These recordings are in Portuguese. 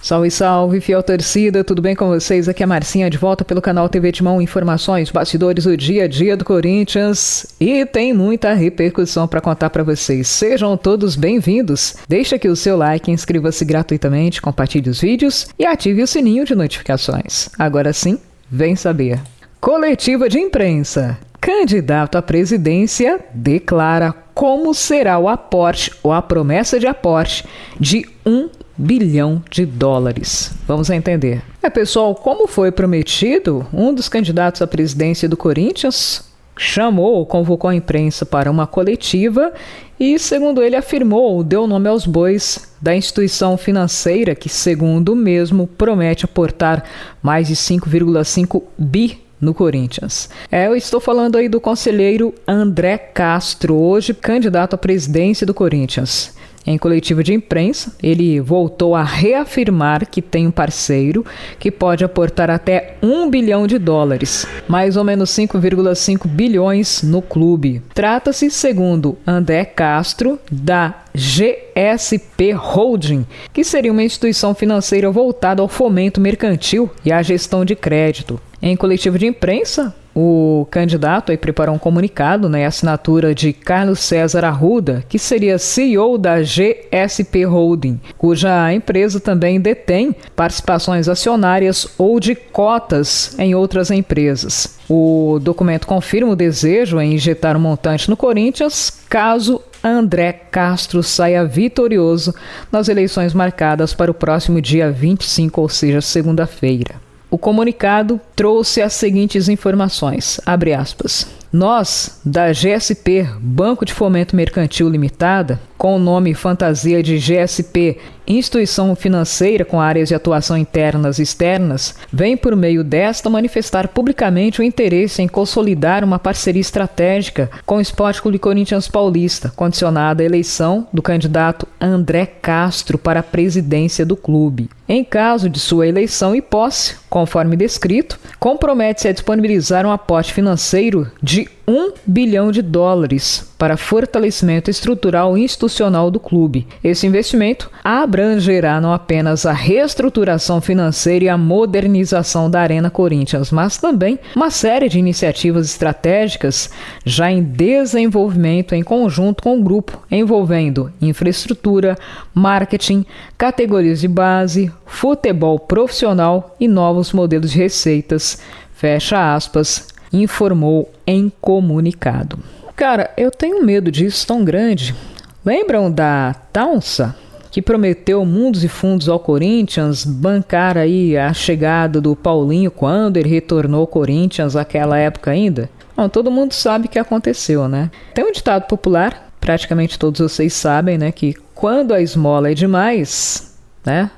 Salve, salve, fiel torcida, tudo bem com vocês? Aqui é a Marcinha, de volta pelo canal TV Timão, informações, bastidores do dia a dia do Corinthians e tem muita repercussão para contar para vocês. Sejam todos bem-vindos. Deixa aqui o seu like, inscreva-se gratuitamente, compartilhe os vídeos e ative o sininho de notificações. Agora sim, vem saber. Coletiva de imprensa. Candidato à presidência declara como será o aporte ou a promessa de aporte de $1 bilhão. Vamos entender. Pessoal, como foi prometido, um dos candidatos à presidência do Corinthians convocou a imprensa para uma coletiva e, segundo ele, deu nome aos bois da instituição financeira que, segundo o mesmo, promete aportar mais de 5,5 bi no Corinthians. Eu estou falando aí do conselheiro André Castro, hoje candidato à presidência do Corinthians. Em coletiva de imprensa, ele voltou a reafirmar que tem um parceiro que pode aportar até $1 bilhão, mais ou menos 5,5 bilhões no clube. Trata-se, segundo André Castro, da GSP Holding, que seria uma instituição financeira voltada ao fomento mercantil e à gestão de crédito. Em coletiva de imprensa, o candidato preparou um comunicado, a assinatura de Carlos César Arruda, que seria CEO da GSP Holding, cuja empresa também detém participações acionárias ou de cotas em outras empresas. O documento confirma o desejo em injetar um montante no Corinthians, caso André Castro saia vitorioso nas eleições marcadas para o próximo dia 25, ou seja, segunda-feira. O comunicado trouxe as seguintes informações, abre aspas. Nós, da GSP, Banco de Fomento Mercantil Limitada, com o nome fantasia de GSP, instituição financeira com áreas de atuação internas e externas, vem por meio desta manifestar publicamente o interesse em consolidar uma parceria estratégica com o Esporte Clube Corinthians Paulista, condicionada à eleição do candidato André Castro para a presidência do clube. Em caso de sua eleição e posse, conforme descrito, compromete-se a disponibilizar um aporte financeiro de $1 bilhão para fortalecimento estrutural e institucional do clube. Esse investimento abrangerá não apenas a reestruturação financeira e a modernização da Arena Corinthians, mas também uma série de iniciativas estratégicas já em desenvolvimento em conjunto com o grupo, envolvendo infraestrutura, marketing, categorias de base, futebol profissional e novos modelos de receitas. Fecha aspas, informou em comunicado. Cara, eu tenho medo disso tão grande. Lembram da Taunsa, que prometeu mundos e fundos ao Corinthians, bancar aí a chegada do Paulinho quando ele retornou ao Corinthians naquela época ainda? Bom, todo mundo sabe o que aconteceu, né? Tem um ditado popular, praticamente todos vocês sabem, né, que quando a esmola é demais,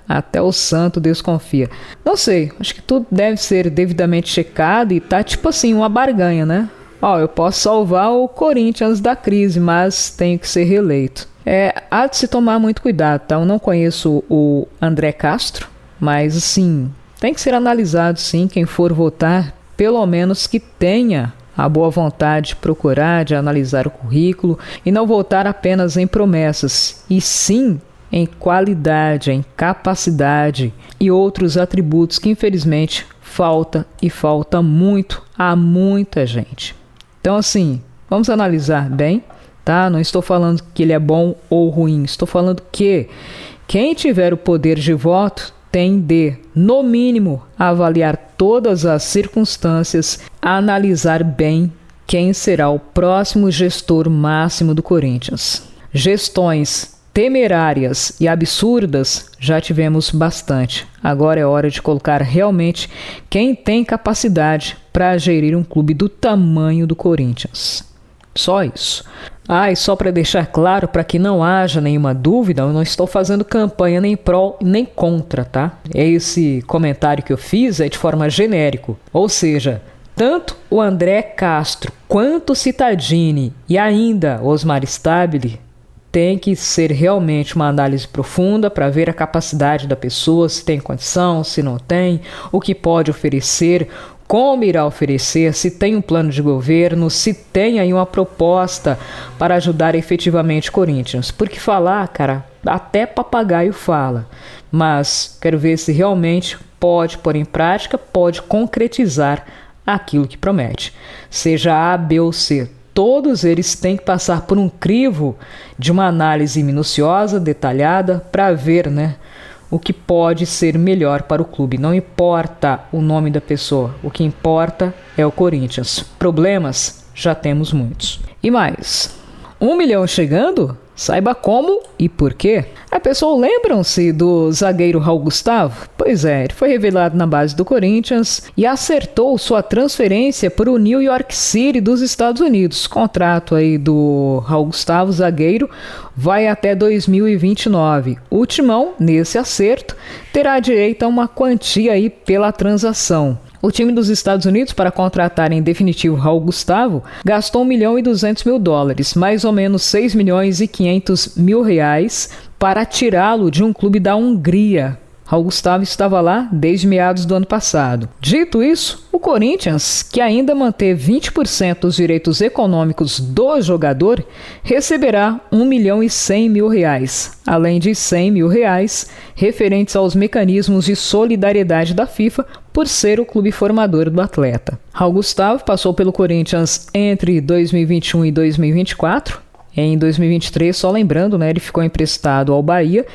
até o santo desconfia. Não sei, acho que tudo deve ser devidamente checado e tá tipo assim, uma barganha, né? Eu posso salvar o Corinthians da crise, mas tenho que ser reeleito. Há de se tomar muito cuidado, tá? Eu não conheço o André Castro, mas assim, tem que ser analisado sim, quem for votar, pelo menos que tenha a boa vontade de procurar, de analisar o currículo e não votar apenas em promessas, e sim em qualidade, em capacidade e outros atributos que infelizmente falta muito a muita gente. Então assim, vamos analisar bem, tá? Não estou falando que ele é bom ou ruim, estou falando que quem tiver o poder de voto tem de, no mínimo, avaliar todas as circunstâncias, analisar bem quem será o próximo gestor máximo do Corinthians. Gestões temerárias e absurdas já tivemos bastante. Agora é hora de colocar realmente quem tem capacidade para gerir um clube do tamanho do Corinthians. Só isso. E só para deixar claro, para que não haja nenhuma dúvida, eu não estou fazendo campanha nem pró nem contra, tá? Esse comentário que eu fiz é de forma genérica, ou seja, tanto o André Castro quanto o Cittadini e ainda Osmar Stabile tem que ser realmente uma análise profunda para ver a capacidade da pessoa, se tem condição, se não tem, o que pode oferecer, como irá oferecer, se tem um plano de governo, se tem aí uma proposta para ajudar efetivamente o Corinthians. Porque falar, cara, até papagaio fala, mas quero ver se realmente pode pôr em prática, pode concretizar aquilo que promete. Seja A, B ou C, todos eles têm que passar por um crivo de uma análise minuciosa, detalhada, para ver, o que pode ser melhor para o clube. Não importa o nome da pessoa, o que importa é o Corinthians. Problemas, já temos muitos. E mais, 1 milhão chegando? Saiba como e por quê. Pessoal, lembram-se do zagueiro Raul Gustavo? Pois é, ele foi revelado na base do Corinthians e acertou sua transferência para o New York City dos Estados Unidos. Contrato aí do Raul Gustavo, zagueiro, vai até 2029. O Timão, nesse acerto, terá direito a uma quantia aí pela transação. O time dos Estados Unidos, para contratar em definitivo Raul Gustavo, gastou $1.200.000, mais ou menos R$6.500.000, para tirá-lo de um clube da Hungria. Raul Gustavo estava lá desde meados do ano passado. Dito isso, o Corinthians, que ainda manteve 20% dos direitos econômicos do jogador, receberá R$1.100.000, além de R$100.000 referentes aos mecanismos de solidariedade da FIFA por ser o clube formador do atleta. Raul Gustavo passou pelo Corinthians entre 2021 e 2024. Em 2023, só lembrando, ele ficou emprestado ao Bahia.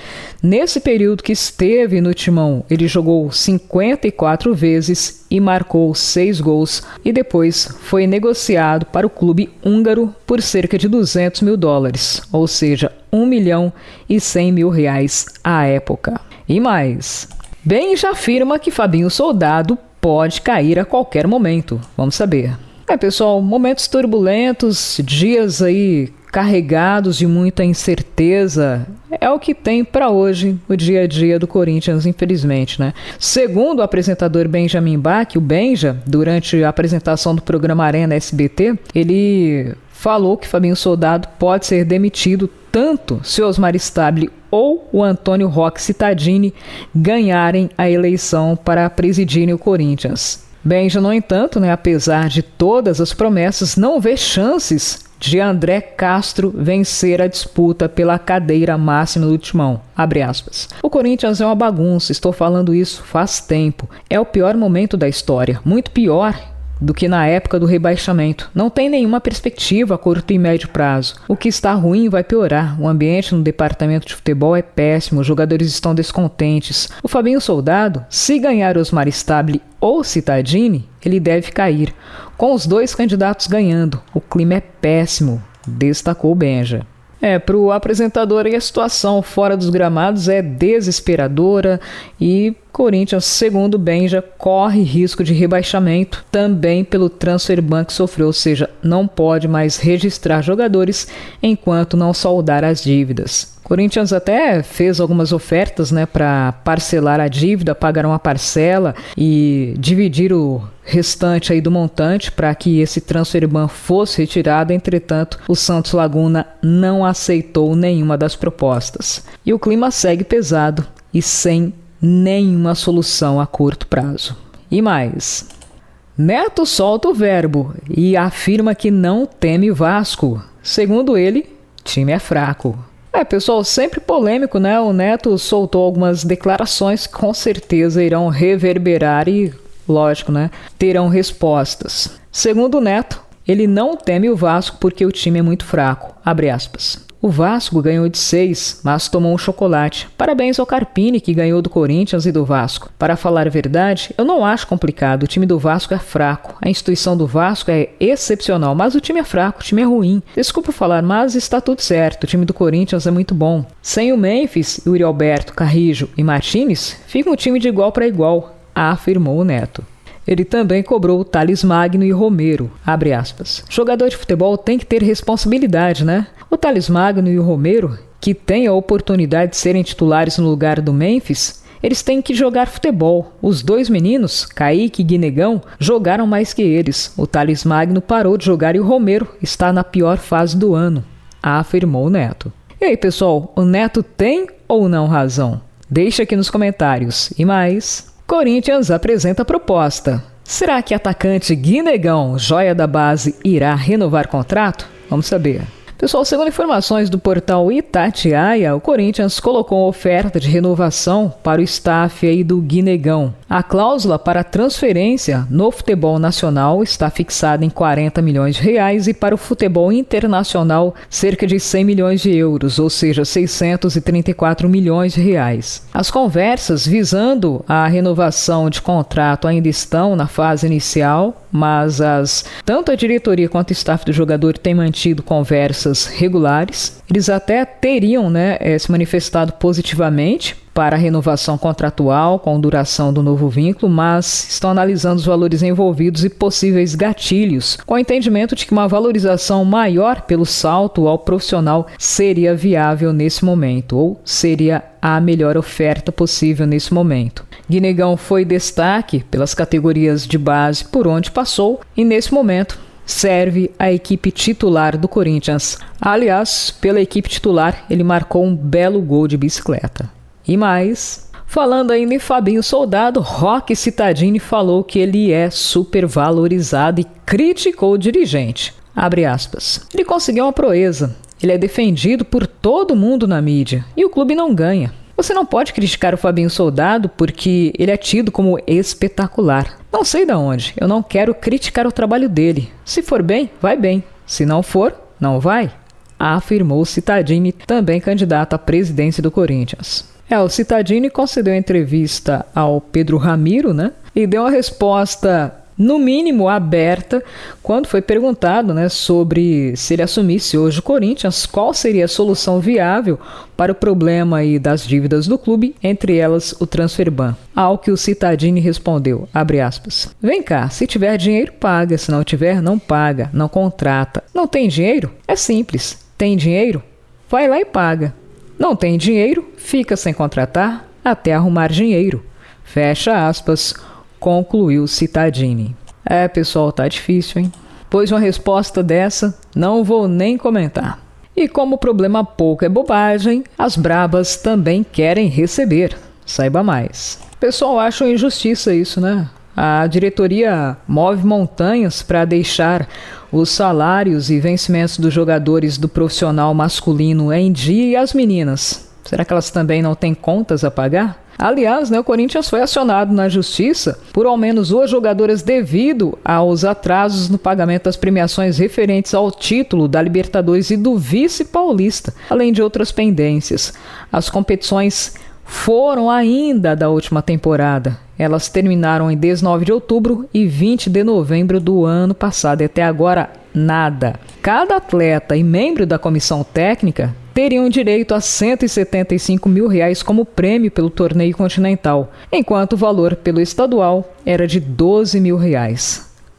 Nesse período que esteve no Timão, ele jogou 54 vezes e marcou 6 gols e depois foi negociado para o clube húngaro por cerca de $200.000, ou seja, R$1.100.000 à época. E mais, bem já afirma que Fabinho Soldado pode cair a qualquer momento. Vamos saber. Pessoal, momentos turbulentos, dias aí carregados de muita incerteza, é o que tem para hoje o dia a dia do Corinthians, infelizmente, Segundo o apresentador Benjamin Bach, o Benja, durante a apresentação do programa Arena SBT, ele falou que Fabinho Soldado pode ser demitido tanto se Osmar Stabile ou o Antônio Roque Cittadini ganharem a eleição para presidirem o Corinthians. Benja, no entanto, apesar de todas as promessas, não vê chances de André Castro vencer a disputa pela cadeira máxima do Timão. Abre aspas. O Corinthians é uma bagunça, estou falando isso faz tempo. É o pior momento da história, muito pior do que na época do rebaixamento. Não tem nenhuma perspectiva a curto e médio prazo. O que está ruim vai piorar. O ambiente no departamento de futebol é péssimo, os jogadores estão descontentes. O Fabinho Soldado, se ganhar Osmar Stabile ou Cittadini, ele deve cair. Com os dois candidatos ganhando, o clima é péssimo, destacou o Benja. Para o apresentador, a situação fora dos gramados é desesperadora e Corinthians, segundo Benja, corre risco de rebaixamento também pelo transfer ban que sofreu, ou seja, não pode mais registrar jogadores enquanto não saldar as dívidas. Corinthians até fez algumas ofertas para parcelar a dívida, pagar uma parcela e dividir o restante aí do montante para que esse transfer ban fosse retirado. Entretanto, o Santos Laguna não aceitou nenhuma das propostas. E o clima segue pesado e sem nenhuma solução a curto prazo. E mais, Neto solta o verbo e afirma que não teme Vasco. Segundo ele, time é fraco. Pessoal, sempre polêmico, O Neto soltou algumas declarações que com certeza irão reverberar e, lógico, terão respostas. Segundo o Neto, ele não teme o Vasco porque o time é muito fraco. Abre aspas. O Vasco ganhou de 6, mas tomou um chocolate. Parabéns ao Carpini, que ganhou do Corinthians e do Vasco. Para falar a verdade, eu não acho complicado. O time do Vasco é fraco. A instituição do Vasco é excepcional, mas o time é fraco, o time é ruim. Desculpa falar, mas está tudo certo. O time do Corinthians é muito bom. Sem o Memphis, Yuri Alberto, Carrijo e Martínez, fica um time de igual para igual, afirmou o Neto. Ele também cobrou Thales Magno e Romero, abre aspas. Jogador de futebol tem que ter responsabilidade, O Thales Magno e o Romero, que têm a oportunidade de serem titulares no lugar do Memphis, eles têm que jogar futebol. Os dois meninos, Kaique e Guinegão, jogaram mais que eles. O Thales Magno parou de jogar e o Romero está na pior fase do ano, afirmou o Neto. E aí, pessoal, o Neto tem ou não razão? Deixa aqui nos comentários. E mais, Corinthians apresenta proposta. Será que atacante Guinegão, joia da base, irá renovar contrato? Vamos saber. Pessoal, segundo informações do portal Itatiaia, o Corinthians colocou oferta de renovação para o staff aí do Guinegão. A cláusula para transferência no futebol nacional está fixada em 40 milhões de reais e para o futebol internacional cerca de 100 milhões de euros, ou seja, 634 milhões de reais. As conversas visando a renovação de contrato ainda estão na fase inicial, mas tanto a diretoria quanto o staff do jogador têm mantido conversas regulares. Eles até teriam se manifestado positivamente para a renovação contratual com duração do novo vínculo, mas estão analisando os valores envolvidos e possíveis gatilhos, com o entendimento de que uma valorização maior pelo salto ao profissional seria viável nesse momento, ou seria a melhor oferta possível nesse momento. Guinegão foi destaque pelas categorias de base por onde passou e nesse momento serve a equipe titular do Corinthians. Aliás, pela equipe titular, ele marcou um belo gol de bicicleta. E mais, falando ainda em Fabinho Soldado, Roque Cittadini falou que ele é super valorizado e criticou o dirigente. Abre aspas. Ele conseguiu uma proeza. Ele é defendido por todo mundo na mídia e o clube não ganha. Você não pode criticar o Fabinho Soldado porque ele é tido como espetacular. Não sei de onde, eu não quero criticar o trabalho dele. Se for bem, vai bem. Se não for, não vai. Afirmou Cittadini, também candidato à presidência do Corinthians. O Cittadini concedeu entrevista ao Pedro Ramiro, e deu uma resposta, no mínimo, aberta, quando foi perguntado, sobre se ele assumisse hoje o Corinthians, qual seria a solução viável para o problema aí das dívidas do clube, entre elas o transferban. Ao que o Cittadini respondeu, abre aspas, vem cá, se tiver dinheiro, paga, se não tiver, não paga, não contrata. Não tem dinheiro? É simples. Tem dinheiro? Vai lá e paga. Não tem dinheiro? Fica sem contratar até arrumar dinheiro. Fecha aspas. Concluiu Cittadini. Pessoal, tá difícil, hein? Pois uma resposta dessa, não vou nem comentar. E como o problema pouco é bobagem, as brabas também querem receber. Saiba mais. Pessoal, acho injustiça isso, A diretoria move montanhas para deixar os salários e vencimentos dos jogadores do profissional masculino em dia e as meninas. Será que elas também não têm contas a pagar? Aliás, o Corinthians foi acionado na justiça por ao menos 2 jogadoras devido aos atrasos no pagamento das premiações referentes ao título da Libertadores e do Vice-Paulista, além de outras pendências. As competições foram ainda da última temporada. Elas terminaram em 19 de outubro e 20 de novembro do ano passado e até agora nada. Cada atleta e membro da comissão técnica teriam direito a R$ 175 mil como prêmio pelo torneio continental, enquanto o valor pelo estadual era de R$ 12 mil.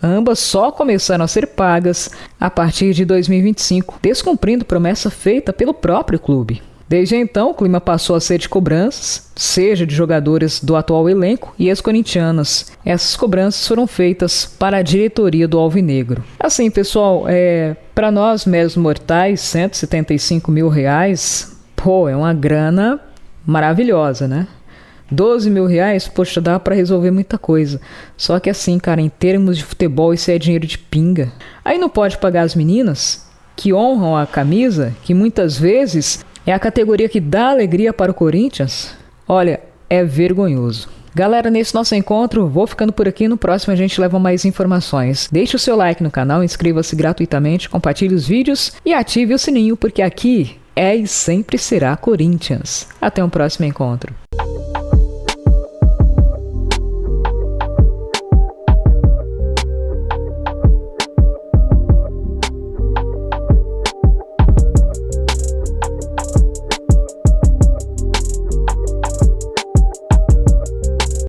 Ambas só começaram a ser pagas a partir de 2025, descumprindo promessa feita pelo próprio clube. Desde então, o clima passou a ser de cobranças, seja de jogadoras do atual elenco e ex-corintianas. Essas cobranças foram feitas para a diretoria do Alvinegro. Assim, pessoal, para nós, meros mortais, R$ 175 mil, é uma grana maravilhosa, R$ 12 mil, poxa, dá para resolver muita coisa. Só que assim, cara, em termos de futebol, isso é dinheiro de pinga. Aí não pode pagar as meninas que honram a camisa, que muitas vezes é a categoria que dá alegria para o Corinthians? Olha, é vergonhoso. Galera, nesse nosso encontro, vou ficando por aqui. No próximo a gente leva mais informações. Deixe o seu like no canal, inscreva-se gratuitamente, compartilhe os vídeos e ative o sininho, porque aqui é e sempre será Corinthians. Até um próximo encontro.